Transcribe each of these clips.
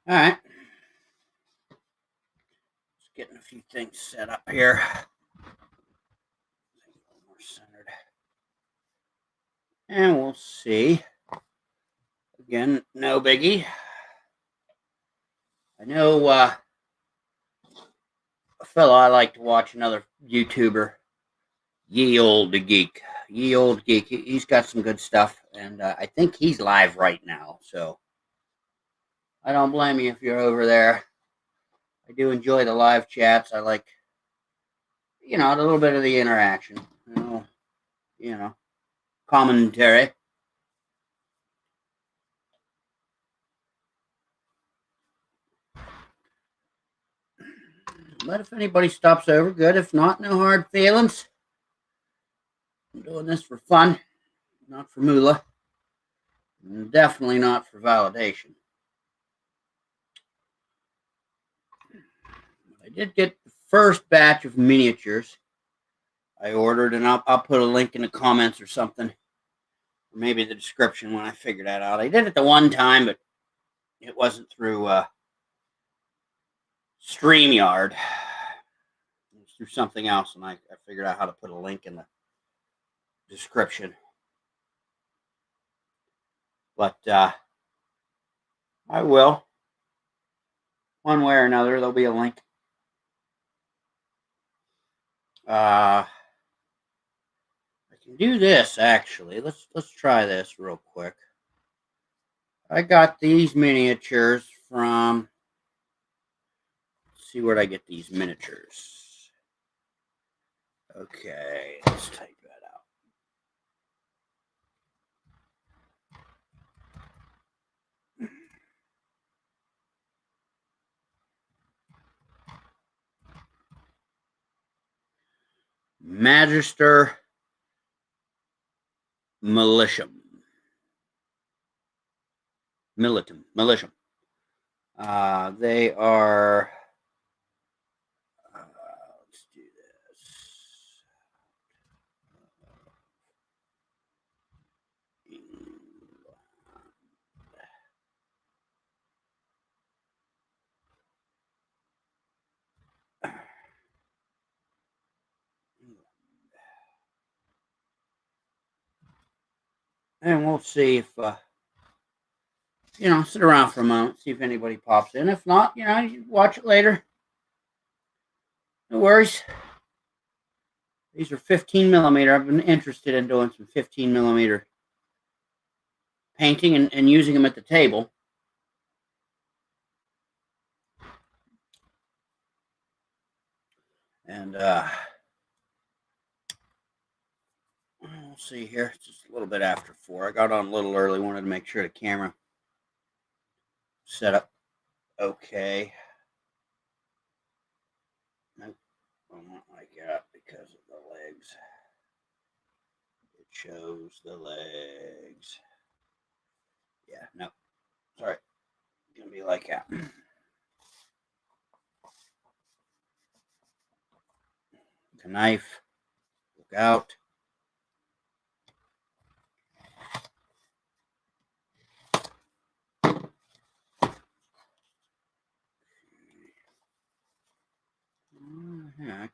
All right. Just getting a few things set up here. More centered. And we'll see. Again, no biggie. I know a fellow I like to watch, another YouTuber, Ye Old Geek. Ye Old Geek. He's got some good stuff, and I think he's live right now. So I don't blame you if you're over there. I do enjoy the live chats. I like, a little bit of the interaction. Commentary. But if anybody stops over, good. If not, no hard feelings. I'm doing this for fun, not for moolah. And definitely not for validation. I did get the first batch of miniatures I ordered, and I'll put a link in the comments or something, or maybe the description when I figure that out. I did it the one time, but it wasn't through StreamYard. It was through something else, and I figured out how to put a link in the description. But I will. One way or another, there'll be a link. I can do this actually. Let's try this real quick. I got these miniatures from. Let's see where I get these miniatures. Okay, let's type that out. Magister Militium. They are. Let's do this. And we'll see if, sit around for a moment, see if anybody pops in. If not, you watch it later. No worries. These are 15 millimeter. I've been interested in doing some 15 millimeter painting and using them at the table. And we'll see here. It's just a little bit after 4. I got on a little early. Wanted to make sure the camera set up okay. Nope, I won't like that because of the legs. It shows the legs. Yeah, no. Sorry. It's going to be like that. The knife. Look out. Heck.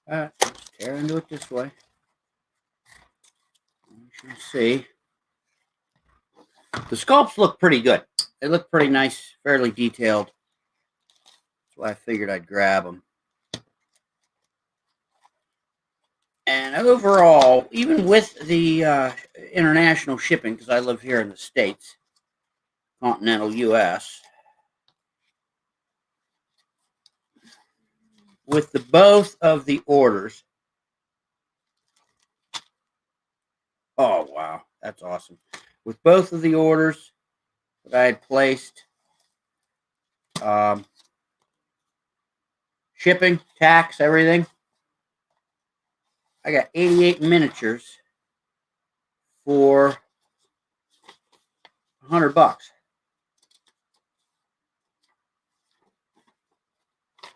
Let's tear into it this way. You can see. The sculpts look pretty good. They look pretty nice, fairly detailed. That's why I figured I'd grab them. And overall, even with the international shipping, because I live here in the States, continental U.S., with the both of the orders. Oh, wow. That's awesome. With both of the orders that I had placed, shipping, tax, everything, I got 88 miniatures for $100.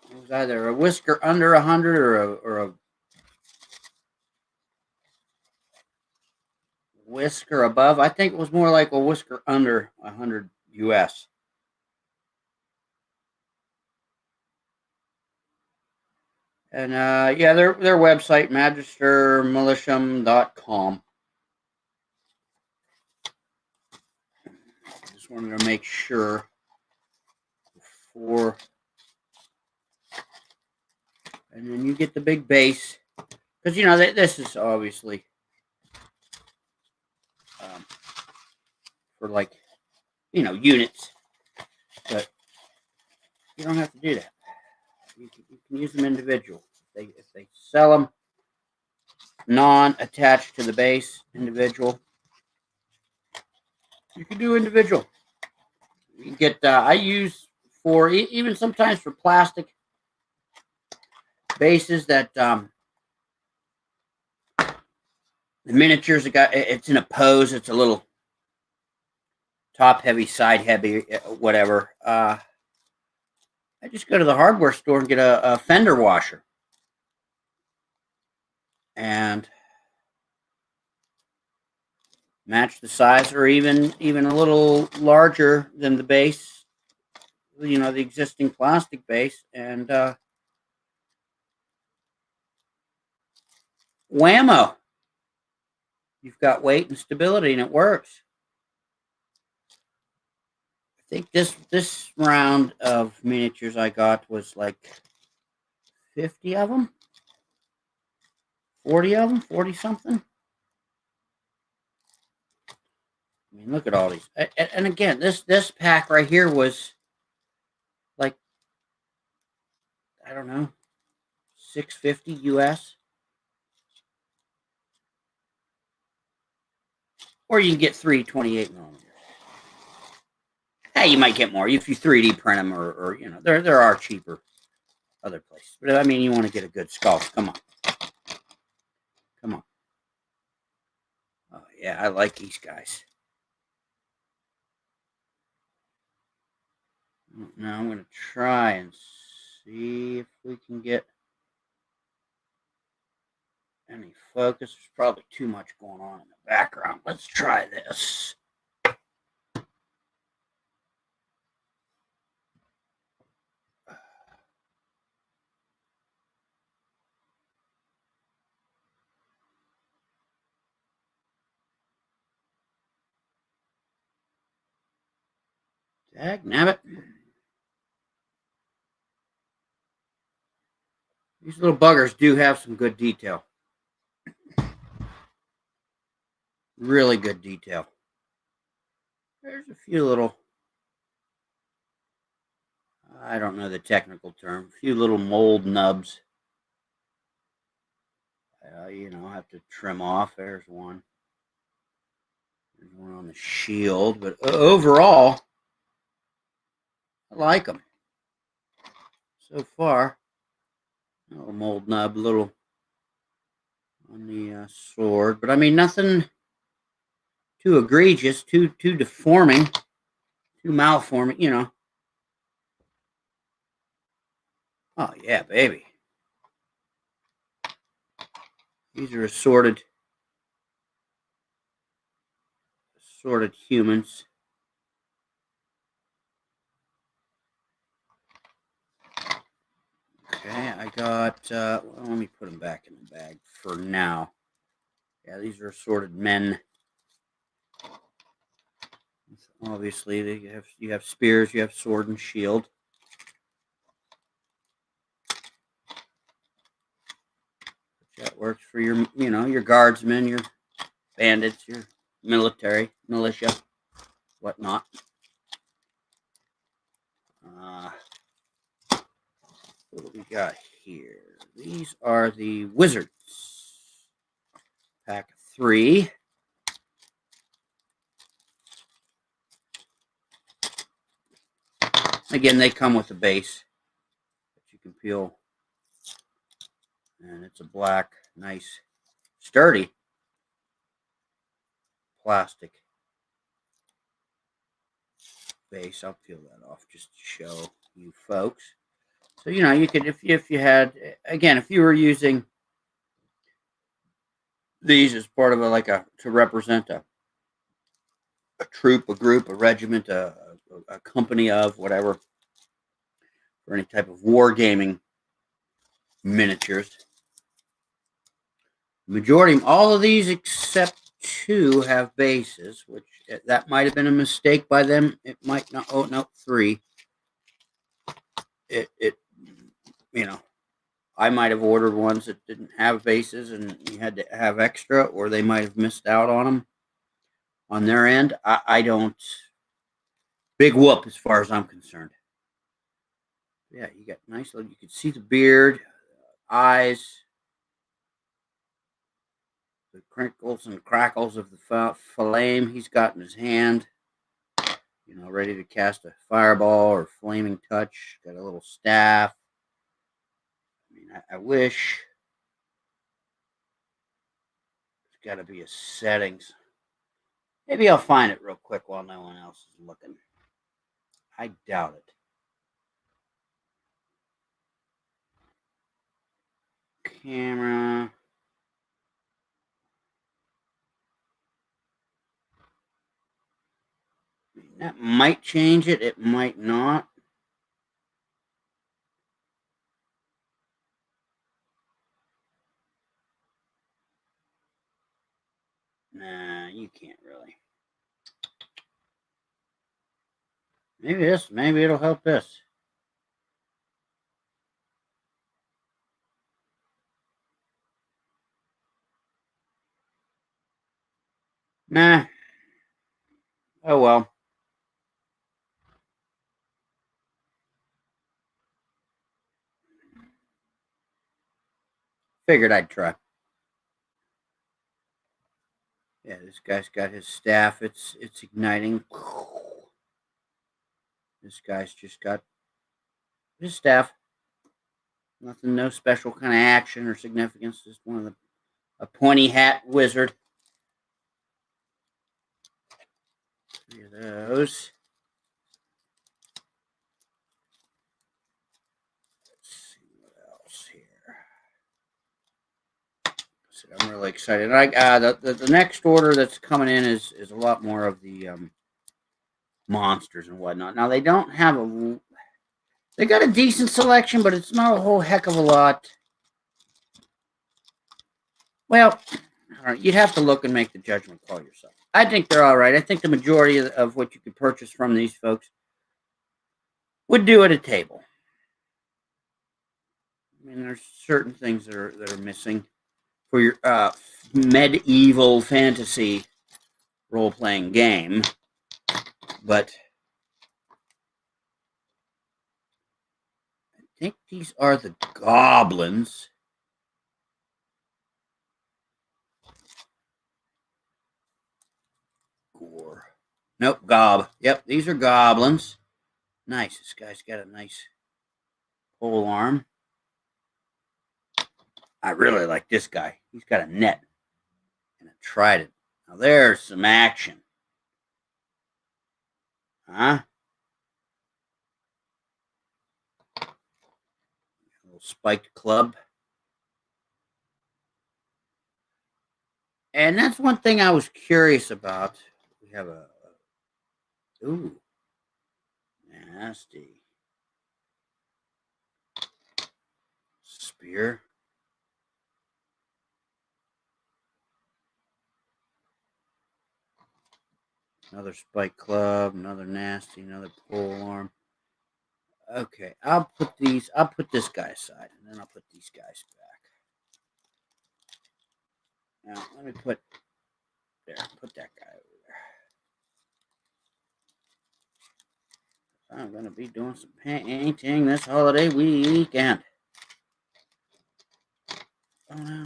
It was either a whisker under 100 or a whisker above. I think it was more like a whisker under 100 US. And yeah, their website, magistermilitiam.com. Just wanted to make sure before. And then you get the big base. Because, you know, this is obviously for, like, you know, units. But you don't have to do that. You can use them individual. If they sell them non-attached to the base, individual, you can do individual. You can get, I use for, even sometimes for plastic bases that, the miniatures, it's in a pose, it's a little top heavy, side heavy, whatever. I just go to the hardware store and get a fender washer. And match the size, or even a little larger than the base, you know, the existing plastic base, and whammo, you've got weight and stability, and it works. I think this round of miniatures I got was like 50 of them, 40 of them, 40 something. I mean, look at all these. And again, this pack right here was like, I don't know, $6.50 US. Or you can get 3 28 millimeters. Hey, you might get more if you 3D print them, or you know, there are cheaper other places. But I mean, you want to get a good skull. Come on. Come on. Oh, yeah, I like these guys. Now I'm going to try and see if we can get any focus. There's probably too much going on in the background. Let's try this. Dagnabbit. These little buggers do have some good detail. Really good detail. There's a few little, I don't know the technical term, a few little mold nubs. You know, I have to trim off. There's one. There's one on the shield. But overall, I like them. So far, a little mold nub, little on the sword. But I mean, nothing too egregious, too deforming, too malforming, you know. Oh, yeah, baby. These are assorted humans. Okay, I got, well, let me put them back in the bag for now. Yeah, these are assorted men. Obviously, you have spears, you have sword and shield. That works for your, you know, your guardsmen, your bandits, your military, militia, whatnot. What do we got here? These are the wizards. Pack 3. Again, they come with a base that you can peel. And it's a black, nice, sturdy plastic base. I'll peel that off just to show you folks. So, you know, you could, if you had, again, if you were using these as part of to represent a troop, a group, a regiment, a company of whatever, for any type of wargaming miniatures. Majority, all of these except 2 have bases, which that might have been a mistake by them. It might not. Oh no, 3. It you know, I might have ordered ones that didn't have bases and you had to have extra, or they might have missed out on them on their end. I don't. Big whoop as far as I'm concerned. Yeah, you got nice little. You can see the beard, eyes, the crinkles and crackles of the flame he's got in his hand. You know, ready to cast a fireball or flaming touch. Got a little staff. I mean, I wish there's got to be a settings. Maybe I'll find it real quick while no one else is looking. I doubt it. Camera. That might change it. It might not. Nah, you can't really. Maybe this. Maybe it'll help this. Nah. Oh well. Figured I'd try. Yeah, this guy's got his staff. It's igniting. This guy's just got his staff. Nothing, no special kind of action or significance. Just one of a pointy hat wizard. 3 of those. Let's see what else here. So I'm really excited. The next order that's coming in is a lot more of the monsters and whatnot. Now they don't have a. They got a decent selection, but it's not a whole heck of a lot. Well, all right, you'd have to look and make the judgment call yourself. I think they're all right. I think the majority of what you could purchase from these folks would do at a table. I mean, there's certain things that are missing for your medieval fantasy role-playing game, but I think these are the Goblins. Gore. Nope, Gob. Yep, these are Goblins. Nice. This guy's got a nice pole arm. I really like this guy. He's got a net and a trident. Now there's some action. Huh? A little spiked club. And that's one thing I was curious about. We have a ooh, nasty spear. Another spike club, another nasty, another pole arm. Okay, I'll put this guy aside, and then I'll put these guys back. Now, let me put that guy over there. I'm going to be doing some painting this holiday weekend. Oh, no.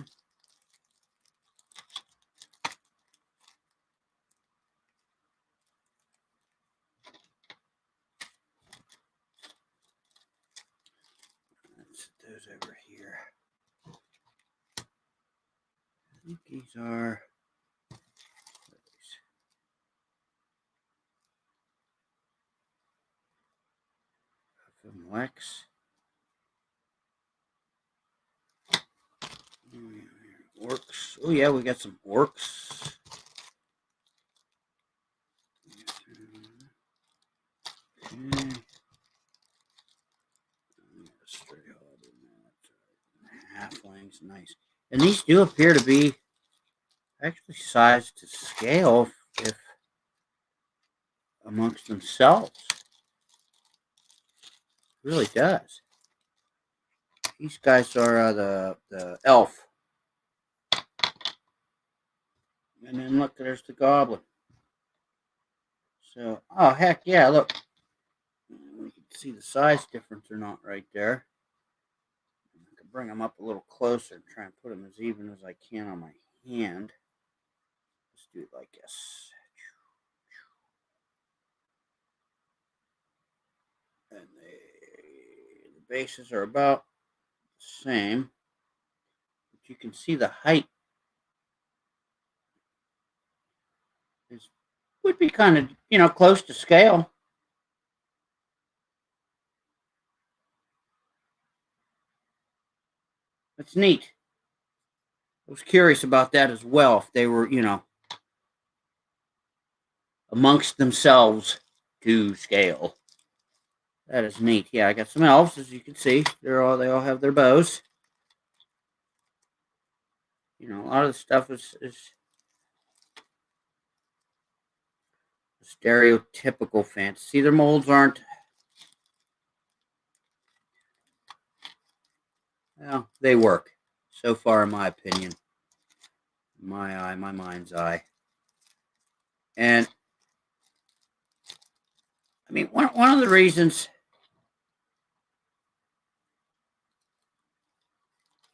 Let's put those over here. I think these are... Wax. Orcs. Oh yeah, we got some orcs. Okay. halflings, nice. And these do appear to be actually sized to scale if amongst themselves. It really does. These guys are the elf. And then look, there's the goblin. So, oh, heck yeah, look. We can see the size difference or not right there. I can bring them up a little closer and try and put them as even as I can on my hand. Let's do it like this. And the bases are about the same. But you can see the height would be kind of, close to scale. That's neat. I was curious about that as well, if they were, amongst themselves to scale. That is neat. Yeah, I got some elves, as you can see. They all have their bows. A lot of the stuff is stereotypical fantasy. Their molds aren't. Well, they work so far, in my opinion. My mind's eye. And I mean, one of the reasons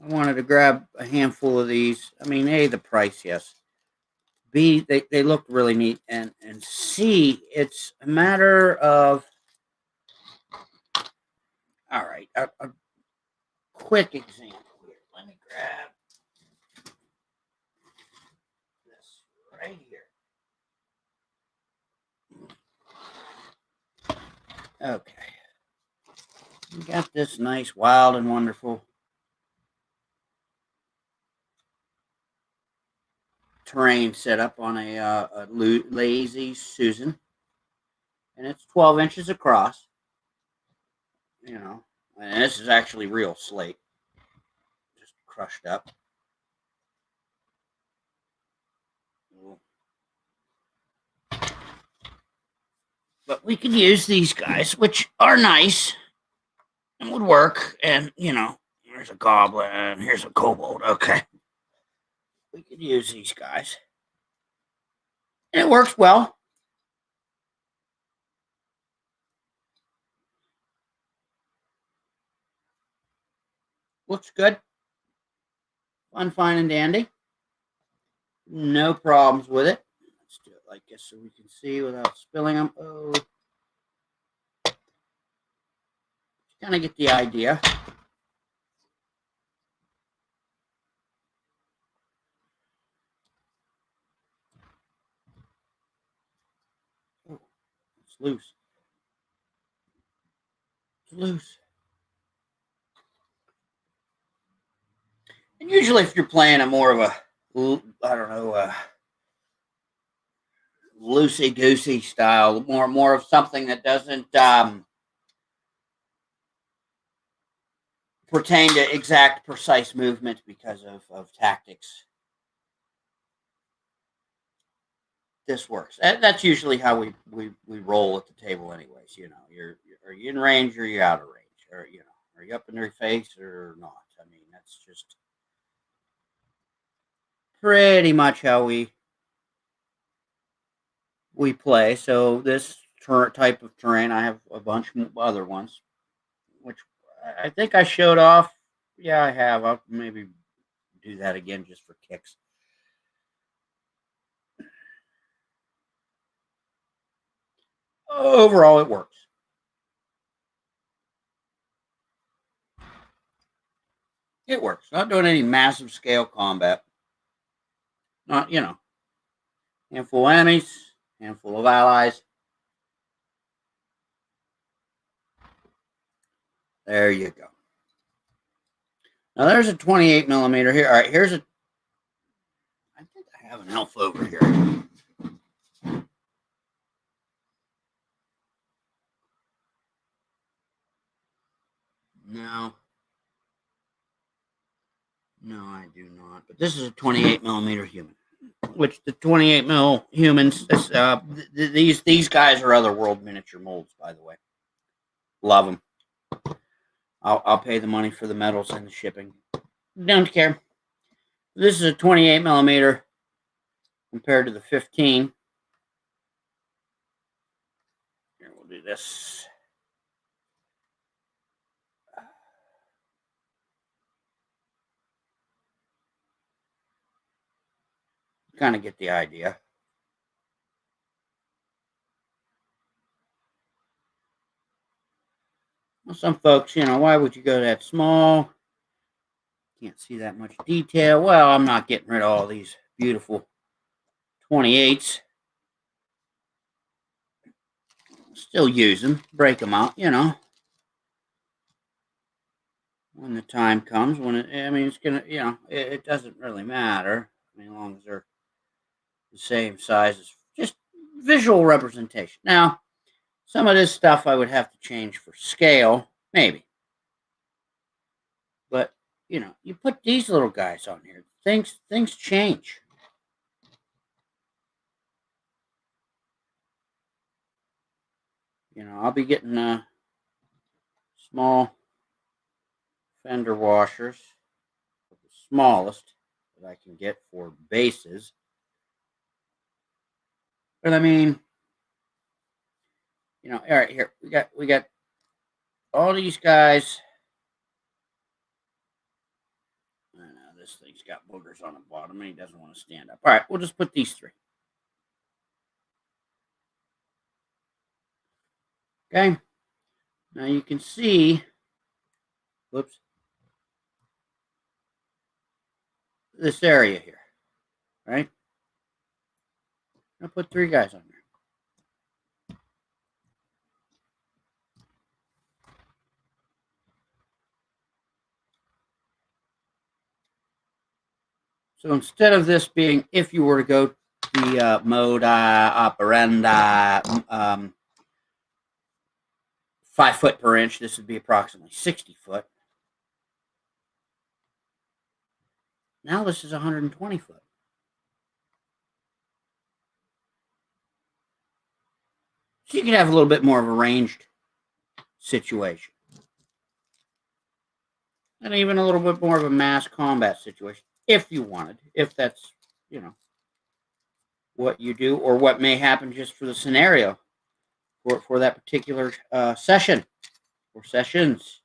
I wanted to grab a handful of these, I mean, A, the price, yes. B, they look really neat. And C, it's a matter of, all right, a quick example here. Let me grab this right here. Okay. We got this nice, wild, and wonderful terrain set up on a lazy Susan. And it's 12 inches across, and this is actually real slate, just crushed up. But we could use these guys, which are nice and would work. And, here's a goblin, here's a kobold. Okay. We could use these guys. And it works well. Looks good. Fun, fine, and dandy. No problems with it. Let's do it like this so we can see without spilling them. Oh. Kind of get the idea. Oh, it's loose. It's loose. And usually, if you're playing a more of a, I don't know, loosey goosey style, more of something that doesn't pertain to exact, precise movement because of tactics, this works. That's usually how we roll at the table, anyways. Are you in range or are you out of range, or are you up in their face or not? I mean, that's just pretty much how we play. So this type of terrain, I have a bunch of other ones, which I think I showed off. Yeah, I have. I'll maybe do that again just for kicks. Overall, it works. It works. Not doing any massive scale combat. Not, handful of enemies, handful of allies. There you go. Now there's a 28 millimeter here. All right, here's a. I think I have an elf over here. No. No, I do not. But this is a 28 millimeter human, which the 28 mil humans, these guys are other world miniature molds, by the way. Love them. I'll pay the money for the metals and the shipping. Don't care. This is a 28 millimeter compared to the 15. Here, we'll do this. Kind of get the idea. Well, some folks, why would you go that small? Can't see that much detail. Well, I'm not getting rid of all these beautiful 28s. Still use them, break them out, when the time comes. It's gonna, it doesn't really matter. As long as they're the same size as just visual representation. Now, some of this stuff I would have to change for scale, maybe. But, you put these little guys on here, things change. I'll be getting small fender washers, the smallest that I can get for bases. But all right, here we got all these guys. I know this thing's got boogers on the bottom and he doesn't want to stand up. All right, we'll just put these three. Okay. Now you can see, whoops, this area here, right? I'll put three guys on there. So instead of this being, if you were to go the mode operandi 5 foot per inch, this would be approximately 60 foot. Now this is 120 foot. So you can have a little bit more of a ranged situation. And even a little bit more of a mass combat situation, if you wanted, if that's, what you do or what may happen just for the scenario for that particular session or sessions.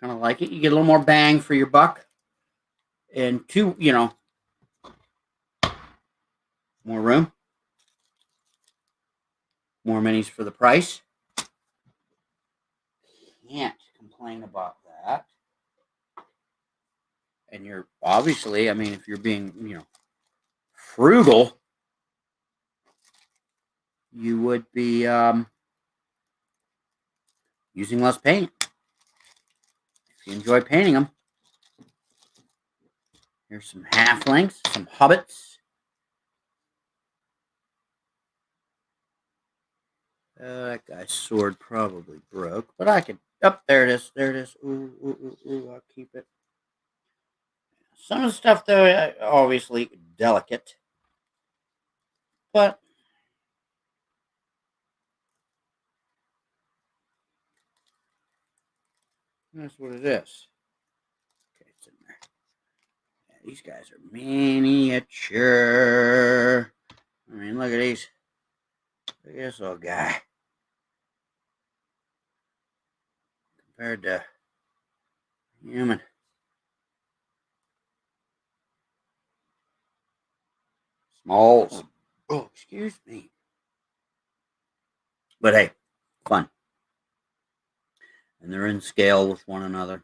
Kind of like it. You get a little more bang for your buck. And two, more room. More minis for the price. Can't complain about that. And you're obviously, if you're being, frugal, you would be using less paint. If you enjoy painting them. Here's some halflings, some hobbits. That guy's sword probably broke, but I can. Oh, there it is. There it is. Ooh, I'll keep it. Some of the stuff, though, obviously delicate, but that's what it is. Okay, it's in there. Yeah, these guys are miniature. Look at these. Look at this little guy. Compared to human. Smalls. Oh, excuse me. But hey, fun. And they're in scale with one another.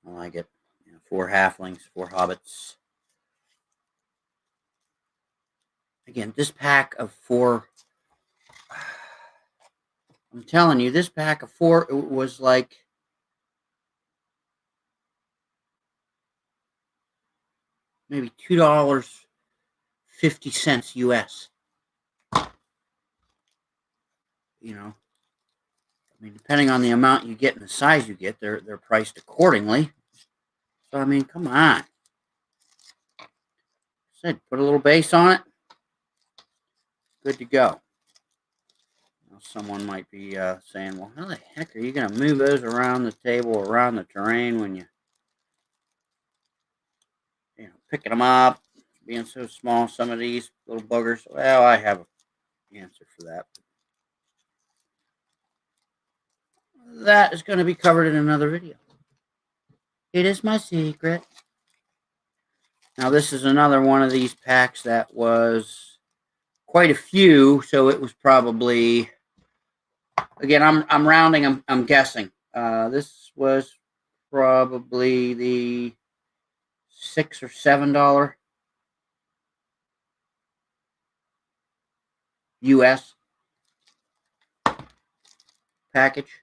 I like it. 4 halflings, 4 hobbits. Again, this pack of 4. I'm telling you, this pack of 4 was like maybe $2.50 US. I mean, depending on the amount you get and the size you get, they're priced accordingly. So I mean, come on. Said put a little base on it. Good to go. Now, someone might be saying, "Well, how the heck are you going to move those around the table, around the terrain when you know, picking them up, being so small? Some of these little buggers." Well, I have an answer for that. That is going to be covered in another video. It is my secret. Now, this is another one of these packs that was quite a few, so it was probably, again, I'm rounding, I'm guessing. This was probably the $6 or $7 US package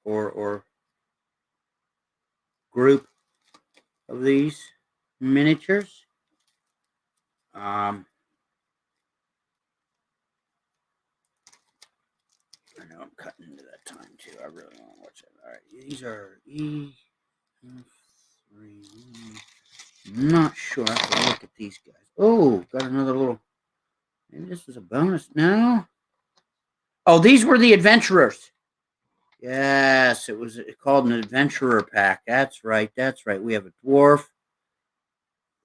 or group of these miniatures. I know I'm cutting into that time too. I really want to watch it. All right, these are E3. I'm not sure. I have to look at these guys. Oh, got another little. Maybe this was a bonus. No. Oh, these were the adventurers. Yes, it was called an adventurer pack. That's right. That's right. We have a dwarf.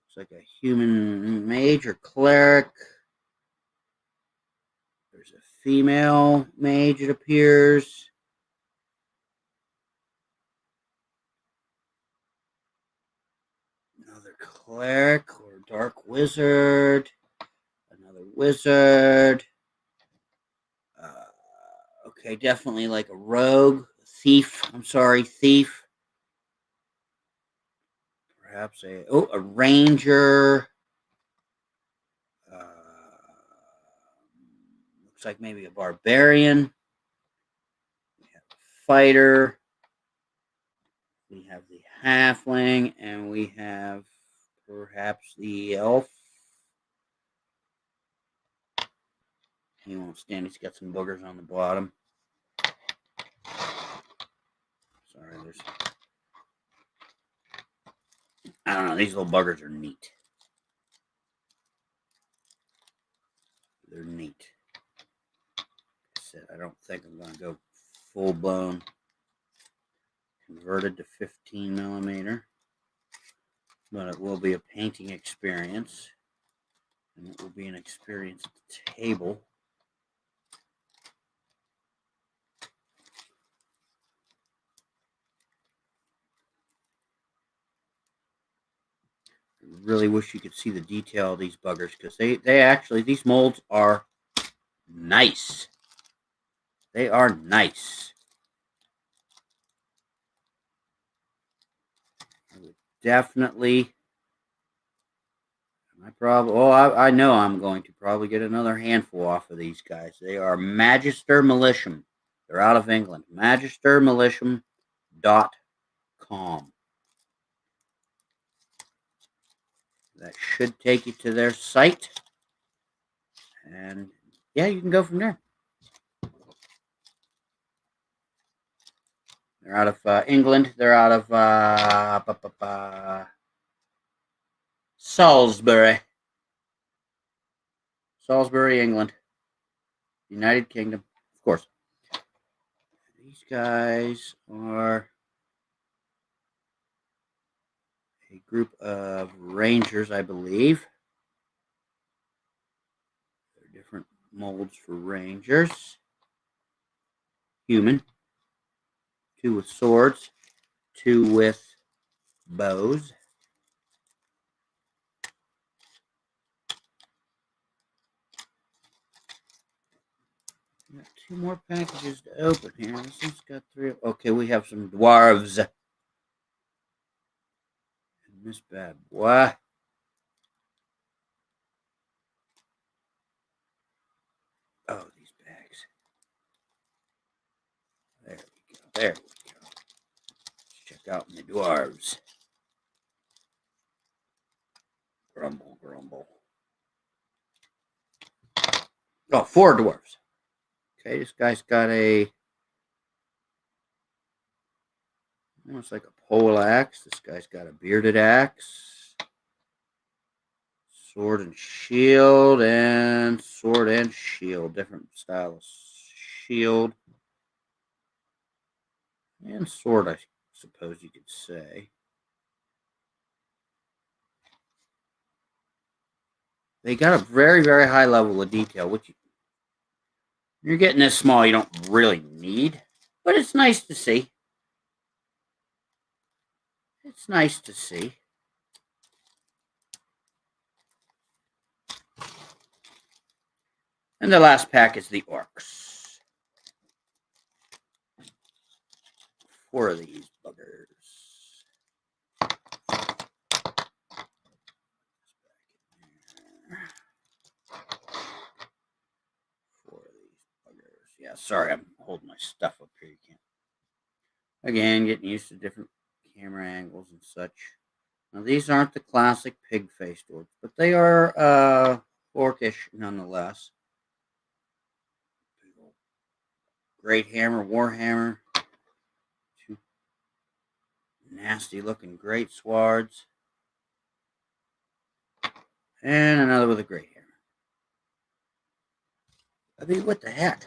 Looks like a human mage or cleric. There's a female mage, it appears. Another cleric or dark wizard. Another wizard. Okay, definitely like a rogue, thief. I'm sorry, thief. Perhaps a ranger. Looks like maybe a barbarian. We have a fighter. We have the halfling, and we have perhaps the elf. He won't stand. He's got some boogers on the bottom. Sorry, I don't know. These little buggers are neat. They're neat. Like I said, I don't think I'm going to go full blown converted to 15 millimeter, but it will be a painting experience, and it will be an experience at the table. Really wish you could see the detail of these buggers, because they actually, these molds are nice. They are nice. I would definitely, I know I'm going to probably get another handful off of these guys. They are Magister Militium. They're out of England. MagisterMilitium.com. That should take you to their site. And yeah, you can go from there. They're out of England. They're out of Salisbury. Salisbury, England. United Kingdom, of course. These guys are a group of rangers, I believe. There are different molds for rangers. Human. 2 with swords. 2 with bows. Got 2 more packages to open here. This one's got 3. Okay, we have some dwarves. And this bad boy. Oh, these bags. There we go. There we go. Let's check out the dwarves. Grumble, grumble. Oh, 4 dwarves. Okay, this guy's got a Almost like a pole axe. This guy's got a bearded axe. Sword and shield, and sword and shield. Different style of shield. And sword, I suppose you could say. They got a very, very high level of detail, which you're getting this small, you don't really need, but it's nice to see. It's nice to see. And the last pack is the Orcs. 4 of these buggers. Yeah, sorry, I'm holding my stuff up here. You can't. Again, getting used to different camera angles and such. Now, these aren't the classic pig-faced orcs, but they are orcish nonetheless. Great hammer, warhammer. 2 nasty-looking great swords. And another with a great hammer. I mean, what the heck?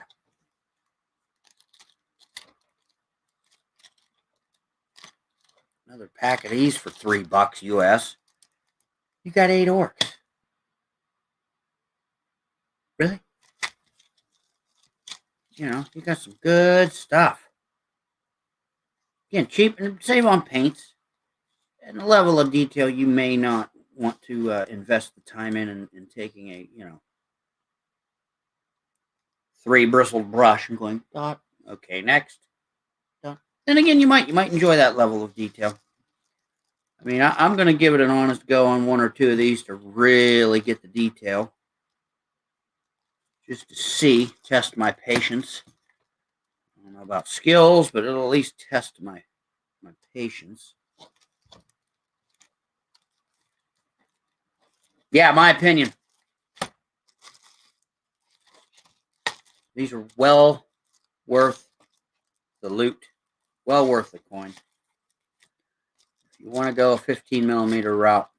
Another pack of these for $3 US. You got 8 orcs. Really? You know, you got some good stuff. Again, cheap and save on paints. And the level of detail you may not want to invest the time in taking a, 3 bristled brush and going, dot, okay, next. Dot. Then again, you might enjoy that level of detail. I mean, I'm going to give it an honest go on 1 or 2 of these to really get the detail. Just to test my patience. I don't know about skills, but it'll at least test my patience. Yeah, my opinion. These are well worth the loot. Well worth the coin. If you want to go a 15mm route,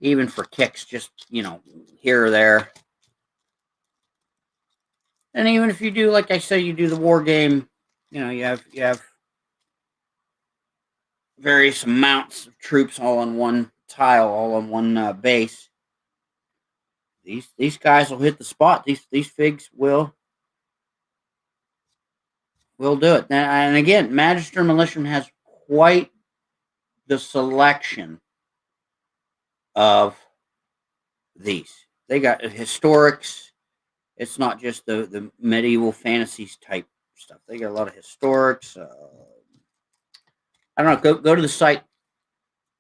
even for kicks, just, here or there. And even if you do, like I say, you do the war game, you have various amounts of troops all on one tile, all on one base. These guys will hit the spot. These figs will do it. And again, Magister Militia has quite the selection of these. They got historics. It's not just the medieval fantasies type stuff. They got a lot of historics. I don't know. Go to the site.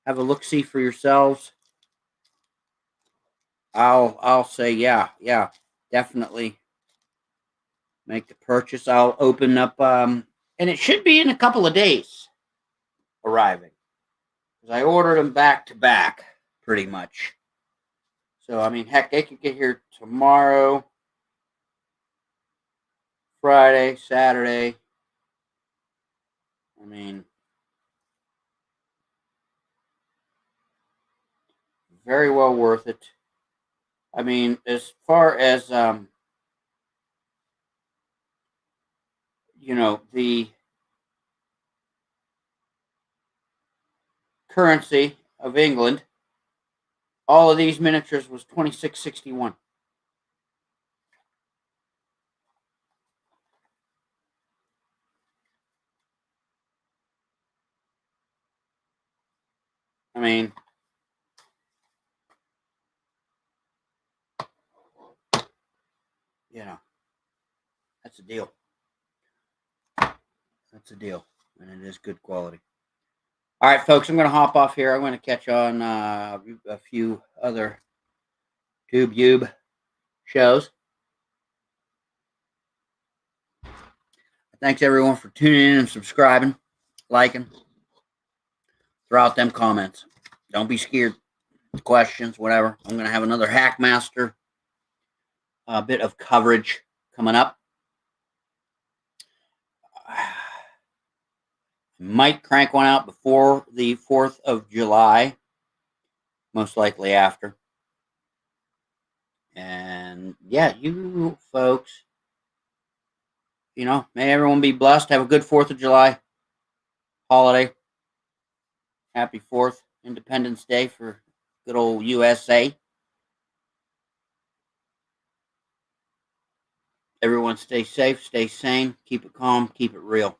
Have a look-see for yourselves. I'll say yeah, definitely make the purchase. I'll open up and it should be in a couple of days arriving, because I ordered them back to back pretty much. So I mean, heck, they could get here tomorrow, Friday, Saturday. I mean, very well worth it. I mean, as far as the currency of England, all of these miniatures was 26.61. I mean, that's a deal. That's a deal, and it is good quality. All right, folks, I'm going to hop off here. I'm going to catch on a few other TubeYube shows. Thanks, everyone, for tuning in and subscribing, liking. Throw out them comments. Don't be scared. Questions, whatever. I'm going to have another Hackmaster bit of coverage coming up. Might crank one out before the 4th of July, most likely after. And yeah, you folks, may everyone be blessed. Have a good 4th of July holiday. Happy 4th, Independence Day for good old USA. Everyone stay safe, stay sane, keep it calm, keep it real.